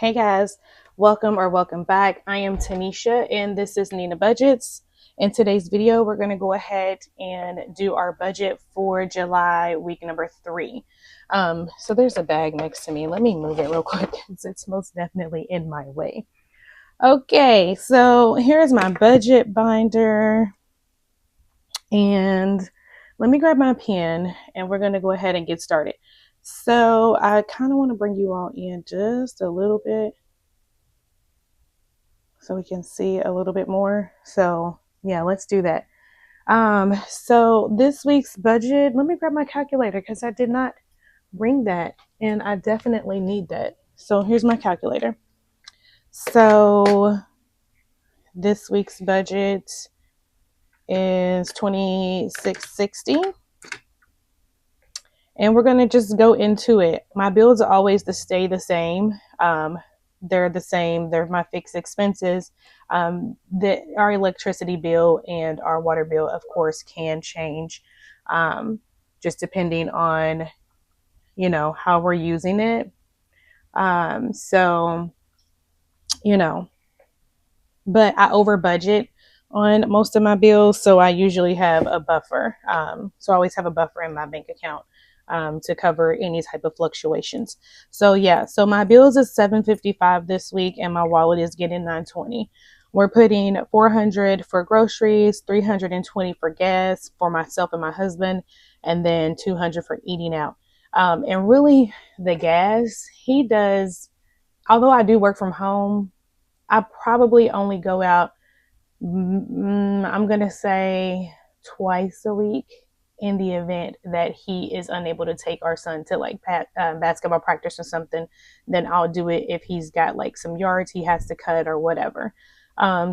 Hey guys, welcome back. I am Tanisha and this is Nina Budgets. In today's video, we're going to go ahead and do our budget for July week number 3. So there's a bag next to me. Let me move it real quick because it's most definitely in my way. Okay, so here's my budget binder and let me grab my pen and we're going to go ahead and get started. So I kind of want to bring you all in just a little bit so we can see a little bit more. So yeah, let's do that. So this week's budget, let me grab my calculator because I did not bring that and I definitely need that. So here's my calculator. So this week's budget is $26.60. And we're going to just go into it. My bills are always to stay the same. They're the same. They're my fixed expenses. Our electricity bill and our water bill, of course, can change just depending on, how we're using it. So, but I over budget on most of my bills. So I usually have a buffer. So I always have a buffer in my bank account to cover any type of fluctuations. So yeah, so my bills is $755 this week and my wallet is getting $920. We're putting $400 for groceries, $320 for gas for myself and my husband, and then $200 for eating out. And really the gas, he does, although I do work from home, I probably only go out, I'm going to say twice a week in the event that he is unable to take our son to like basketball practice or something. Then I'll do it if he's got like some yards he has to cut or whatever.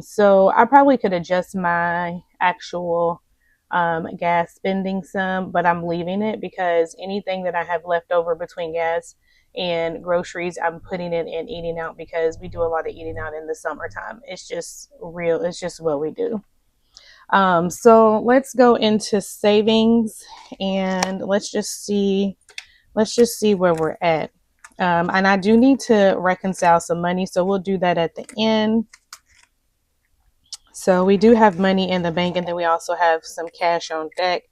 So I probably could adjust my actual gas spending some, but I'm leaving it because anything that I have left over between gas and groceries, I'm putting it in eating out because we do a lot of eating out in the summertime. It's just real. It's just what we do. So let's go into savings and let's just see where we're at. And I do need to reconcile some money, so we'll do that at the end. So we do have money in the bank and then we also have some cash on deck.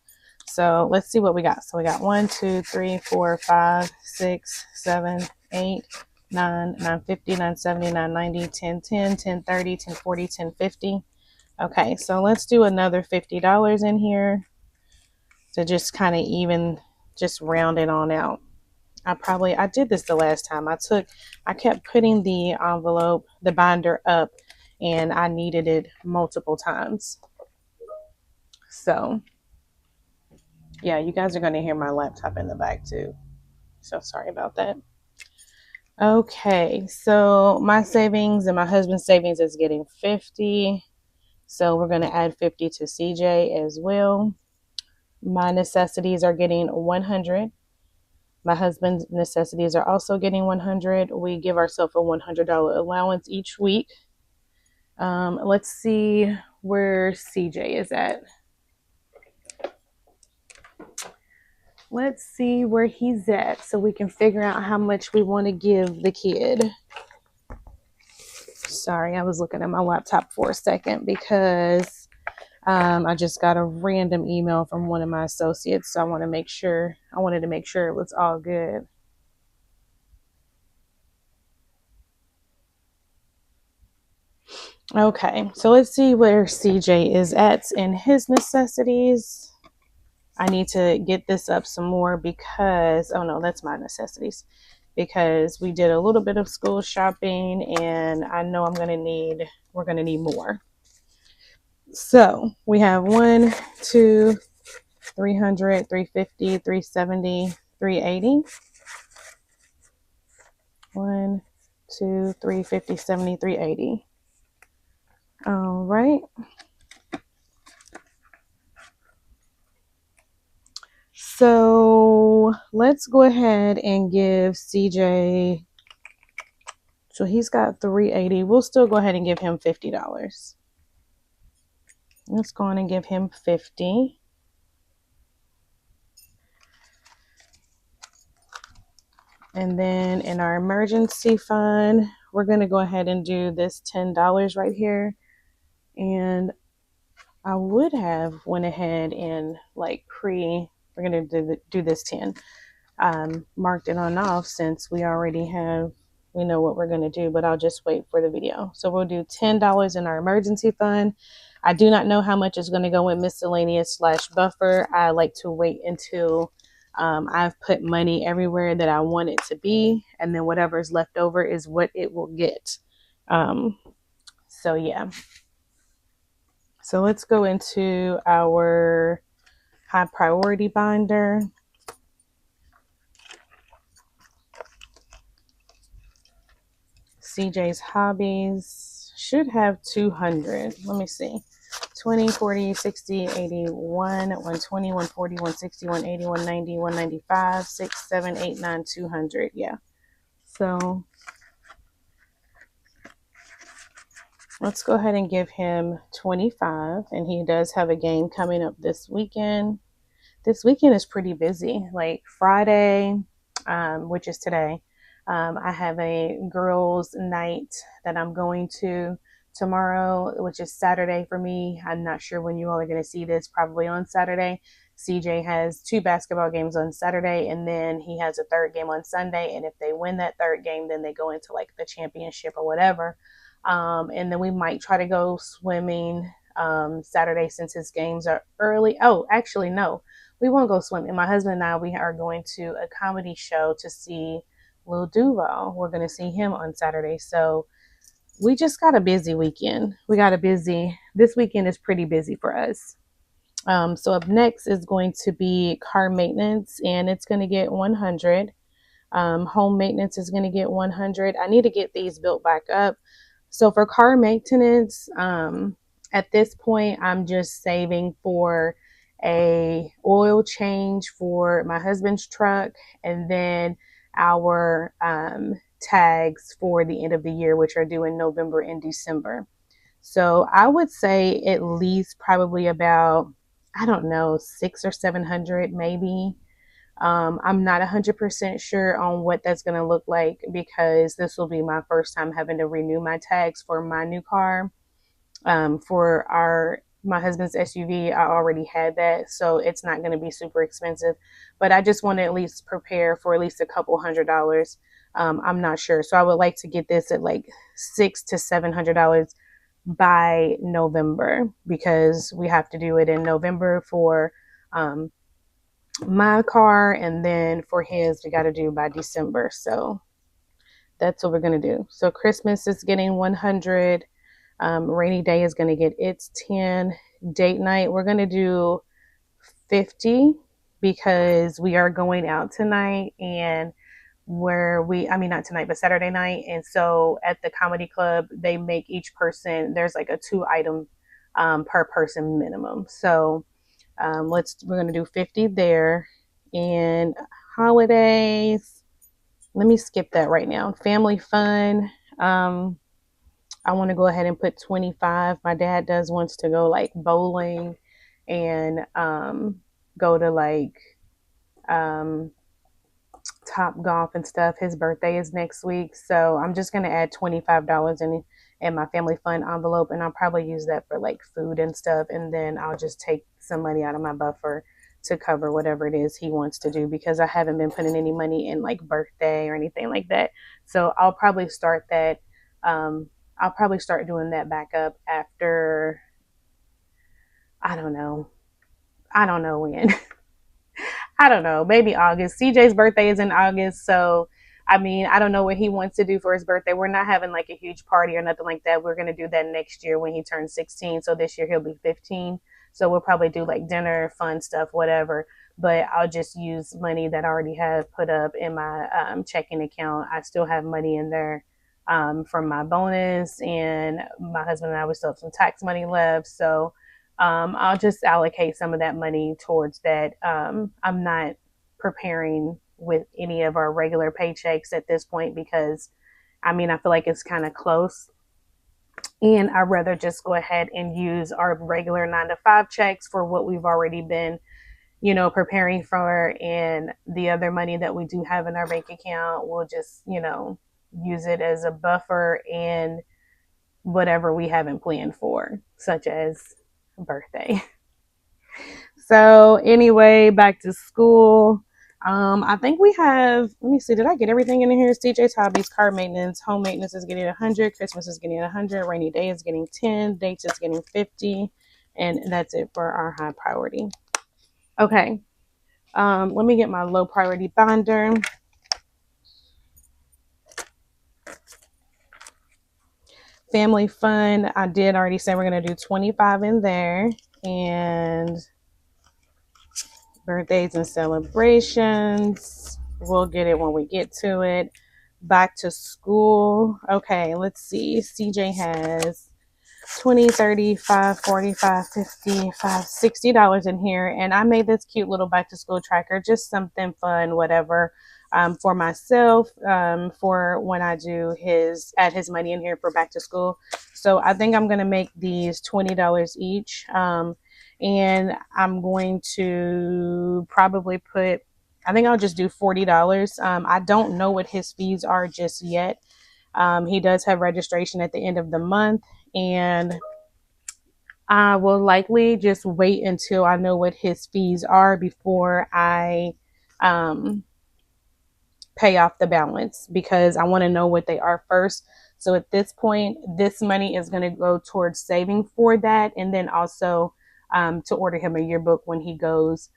So let's see what we got. So we got 1, 2, 3, 4, 5, 6, 7, 8, 9, 950, 970, 990, 1010, 1030, 1040, 1050. Okay, so let's do another $50 in here to just kind of even just round it on out. I did this the last time. I kept putting the envelope, the binder up, and I needed it multiple times. So yeah, you guys are going to hear my laptop in the back too. So sorry about that. Okay, so my savings and my husband's savings is getting 50. So we're going to add 50 to CJ as well. My necessities are getting 100. My husband's necessities are also getting 100. We give ourselves a $100 allowance each week. Let's see where CJ is at. Let's see where he's at so we can figure out how much we want to give the kid. Sorry, I was looking at my laptop for a second because I just got a random email from one of my associates. So I wanted to make sure it was all good. Okay, so let's see where CJ is at in his necessities. I need to get this up some more because, oh no, that's my necessities. Because we did a little bit of school shopping and I know we're going to need more. So we have 1, 2, 300, 350, 370, 380. 1, 2, 350, 70, 380. All right. So let's go ahead and give CJ. So he's got 380. We'll still go ahead and give him $50. Let's go on and give him 50. And then in our emergency fund, we're going to go ahead and do this $10 right here. And I would have went ahead and like we're going to do this 10, marked it on off since we know what we're going to do, but I'll just wait for the video. So we'll do $10 in our emergency fund. I do not know how much is going to go in miscellaneous / buffer. I like to wait until I've put money everywhere that I want it to be, and then whatever is left over is what it will get. So yeah. So let's go into our high priority binder. CJ's hobbies should have 200. Let me see. 20, 40, 60, 81, 120, 140, 160, 180, 190, 195, 6, 7, 8, 9, 200. Yeah. So let's go ahead and give him 25. And he does have a game coming up this weekend. This weekend is pretty busy. Like Friday, which is today, I have a girls' night that I'm going to tomorrow, which is Saturday for me. I'm not sure when you all are going to see this, probably on Saturday. CJ has 2 basketball games on Saturday, and then he has a third game on Sunday. And if they win that third game, then they go into like the championship or whatever. And then we might try to go swimming Saturday since his games are early. Oh, actually, no, we won't go swimming. My husband and I, we are going to a comedy show to see Lil Duval. We're going to see him on Saturday. So we just got a busy weekend. This weekend is pretty busy for us. So up next is going to be car maintenance, and it's going to get 100. Home maintenance is going to get 100. I need to get these built back up. So for car maintenance, at this point, I'm just saving for a oil change for my husband's truck, and then our tags for the end of the year, which are due in November and December. So I would say at least probably about, I don't know, 600 or 700 maybe. I'm not 100% sure on what that's going to look like because this will be my first time having to renew my tags for my new car. For my husband's SUV, I already had that, so it's not going to be super expensive. But I just want to at least prepare for at least a couple $100. I'm not sure, so I would like to get this at like $600 to $700 by November because we have to do it in November for my car, and then for his we got to do by December. So that's what we're going to do. So Christmas is getting 100. Rainy day is going to get its 10. Date night, we're going to do 50 because we are going out tonight, and not tonight, but Saturday night. And so at the comedy club, they make each person, there's like a 2 item per person minimum. So we're going to do 50 there. And holidays, let me skip that right now. Family fun. I want to go ahead and put 25. My dad wants to go like bowling and go to like Top Golf and stuff. His birthday is next week. So I'm just going to add $25 in my family fund envelope, and I'll probably use that for like food and stuff. And then I'll just take some money out of my buffer to cover whatever it is he wants to do because I haven't been putting any money in like birthday or anything like that. So I'll probably start that. I'll probably start doing that back up after, I don't know when. I don't know, maybe August. CJ's birthday is in August. So, I mean, I don't know what he wants to do for his birthday. We're not having like a huge party or nothing like that. We're going to do that next year when he turns 16. So this year he'll be 15. So we'll probably do like dinner, fun stuff, whatever. But I'll just use money that I already have put up in my checking account. I still have money in there from my bonus, and my husband and I, we still have some tax money left. So I'll just allocate some of that money towards that. I'm not preparing with any of our regular paychecks at this point because, I mean, I feel like it's kind of close. And I'd rather just go ahead and use our regular 9 to 5 checks for what we've already been, preparing for. And the other money that we do have in our bank account, we'll just, use it as a buffer and whatever we haven't planned for, such as a birthday. So anyway, back to school. I think we have, let me see, did I get everything in here? CJ's hobbies, car maintenance, home maintenance is getting 100, Christmas is getting 100, rainy day is getting 10, dates is getting 50, and that's it for our high priority. Okay, let me get my low priority binder. Family fun, I did already say we're going to do 25 in there, and birthdays and celebrations, we'll get it when we get to it. Back to school. Okay, let's see. CJ has 20, 35, 45, 55, $60 in here. And I made this cute little back to school tracker, just something fun, whatever, for myself, for when I do add his money in here for back to school. So I think I'm going to make these $20 each. And I'm going to probably put, I think I'll just do $40. I don't know what his fees are just yet. He does have registration at the end of the month, and I will likely just wait until I know what his fees are before I pay off the balance, because I want to know what they are first. So at this point, this money is going to go towards saving for that, and then also to order him a yearbook when he goes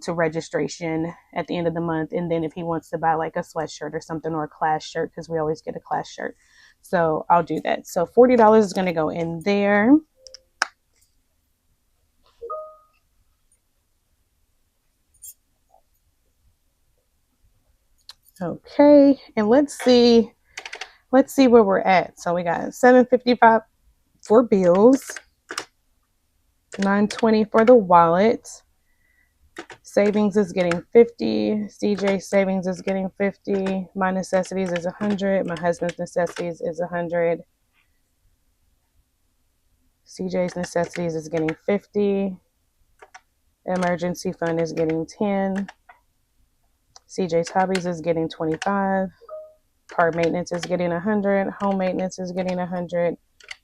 to registration at the end of the month. And then if he wants to buy like a sweatshirt or something, or a class shirt, because we always get a class shirt. So I'll do that. So $40 is going to go in there. Okay, and let's see where we're at. So we got $7.55 for bills, $9.20 for the wallet. Savings is getting 50. CJ savings is getting 50. My necessities is 100. My husband's necessities is 100. CJ's necessities is getting 50. Emergency fund is getting 10. CJ's hobbies is getting 25. Car maintenance is getting 100. Home maintenance is getting 100.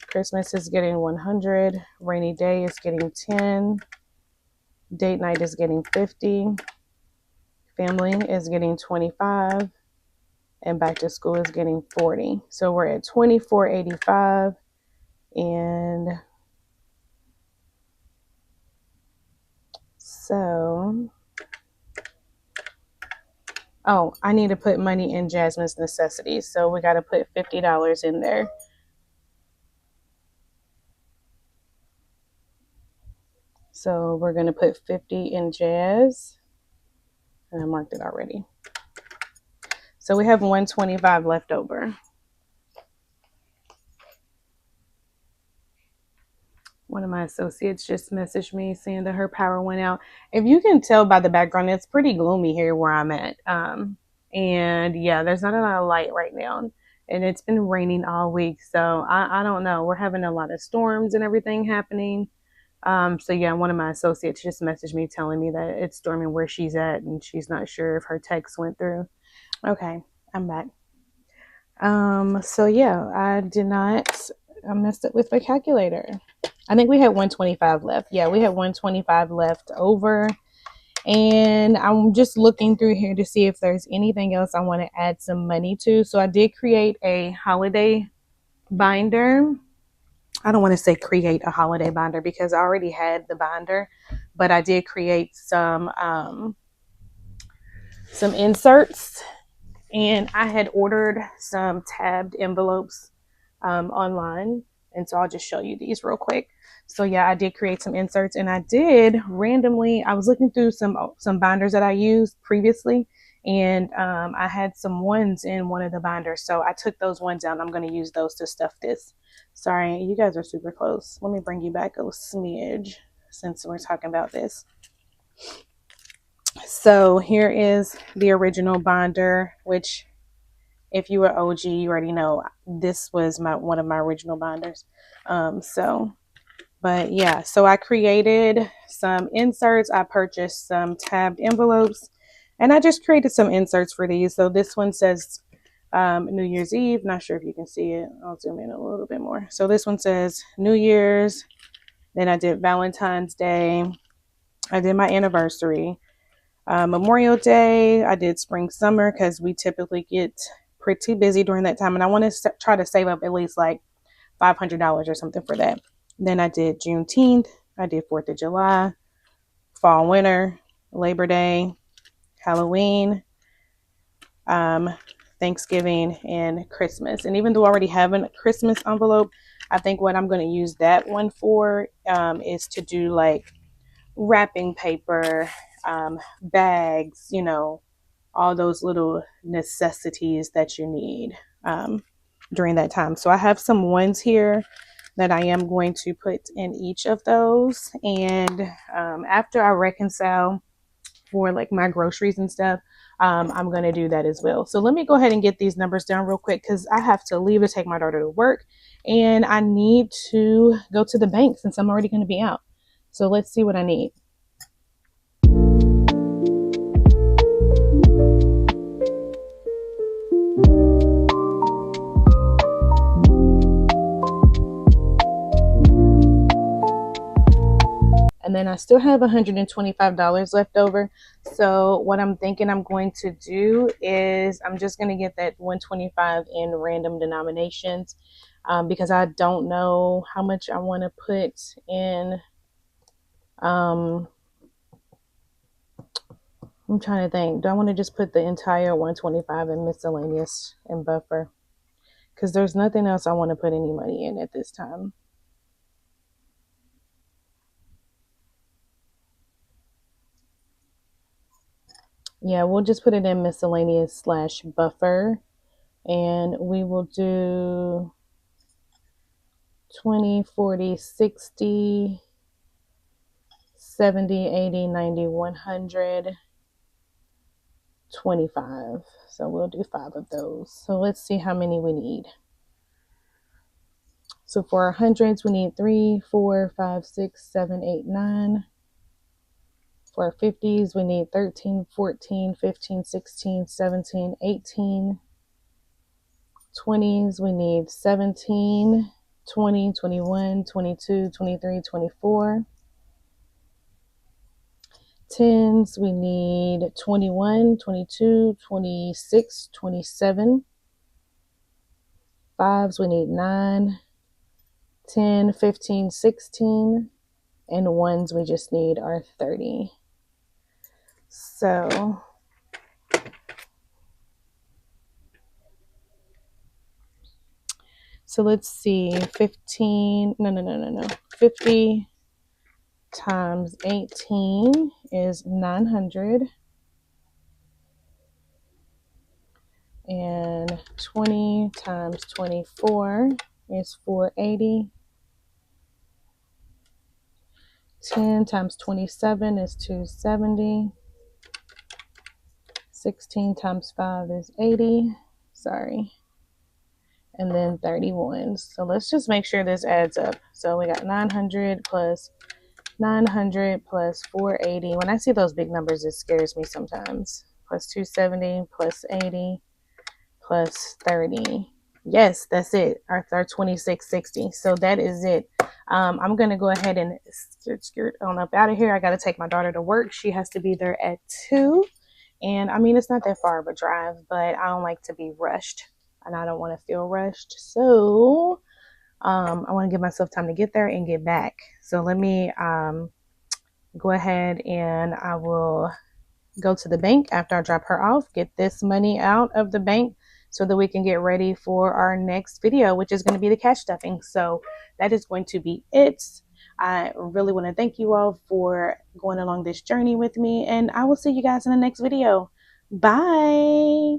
Christmas is getting 100. Rainy day is getting 10. Date night is getting 50. Family is getting 25. And back to school is getting 40. So we're at $24.85. And so, oh, I need to put money in Jasmine's necessities. So we got to put $50 in there. So we're going to put 50 in Jazz. And I marked it already. So we have 125 left over. One of my associates just messaged me saying that her power went out. If you can tell by the background, it's pretty gloomy here where I'm at. And yeah, there's not a lot of light right now. And it's been raining all week. So I don't know. We're having a lot of storms and everything happening. So yeah, one of my associates just messaged me telling me that it's storming where she's at, and she's not sure if her text went through. Okay, I'm back. So yeah, I messed up with my calculator. I think we had 125 left. Yeah, we had 125 left over. And I'm just looking through here to see if there's anything else I want to add some money to. So I did create a holiday binder. I don't want to say create a holiday binder because I already had the binder, but I did create some inserts, and I had ordered some tabbed envelopes online. And so I'll just show you these real quick. So yeah, I did create some inserts, and I did randomly, I was looking through some binders that I used previously, and I had some ones in one of the binders. So I took those ones out. I'm going to use those to stuff this. Sorry, you guys are super close. Let me bring you back a smidge since we're talking about this. So here is the original binder, which if you were OG, you already know this was one of my original binders. But yeah, so I created some inserts. I purchased some tabbed envelopes, and I just created some inserts for these. So this one says New Year's Eve. Not sure if you can see it. I'll zoom in a little bit more. So this one says New Year's. Then I did Valentine's Day. I did my anniversary. Memorial Day, I did spring summer because we typically get pretty busy during that time. And I want to try to save up at least like $500 or something for that. Then I did Juneteenth. I did 4th of July, fall, winter, Labor Day, Halloween, Thanksgiving, and Christmas. And even though I already have a Christmas envelope, I think what I'm going to use that one for is to do like wrapping paper, bags, all those little necessities that you need during that time. So I have some ones here that I am going to put in each of those. And after I reconcile for like my groceries and stuff, I'm going to do that as well. So let me go ahead and get these numbers down real quick because I have to leave to take my daughter to work and I need to go to the bank since I'm already going to be out. So let's see what I need. And then I still have $125 left over. So what I'm thinking I'm going to do is I'm just going to get that 125 in random denominations because I don't know how much I want to put in. I'm trying to think. Do I want to just put the entire 125 in miscellaneous and buffer? Because there's nothing else I want to put any money in at this time. Yeah, we'll just put it in miscellaneous / buffer. And we will do 20, 40, 60, 70, 80, 90, 100, 25. So we'll do 5 of those. So let's see how many we need. So for our hundreds, we need 3, 4, 5, 6, 7, 8, 9. For our 50s, we need 13, 14, 15, 16, 17, 18. 20s, we need 17, 20, 21, 22, 23, 24. 10s, we need 21, 22, 26, 27. 5s, we need 9, 10, 15, 16. And 1s, we just need our 30. So let's see, 50 times 18 is 900. And 20 times 24 is 480. 10 times 27 is 270. 16 times 5 is 80. Sorry. And then 31. So let's just make sure this adds up. So we got 900 plus 900 plus 480. When I see those big numbers, it scares me sometimes. Plus 270 plus 80 plus 30. Yes, that's it. Our 2660. So that is it. I'm going to go ahead and skirt on up out of here. I got to take my daughter to work. She has to be there at 2. And I mean, it's not that far of a drive, but I don't like to be rushed and I don't want to feel rushed. So I want to give myself time to get there and get back. So let me go ahead and I will go to the bank after I drop her off, get this money out of the bank so that we can get ready for our next video, which is going to be the cash stuffing. So that is going to be it. I really want to thank you all for going along this journey with me, and I will see you guys in the next video. Bye.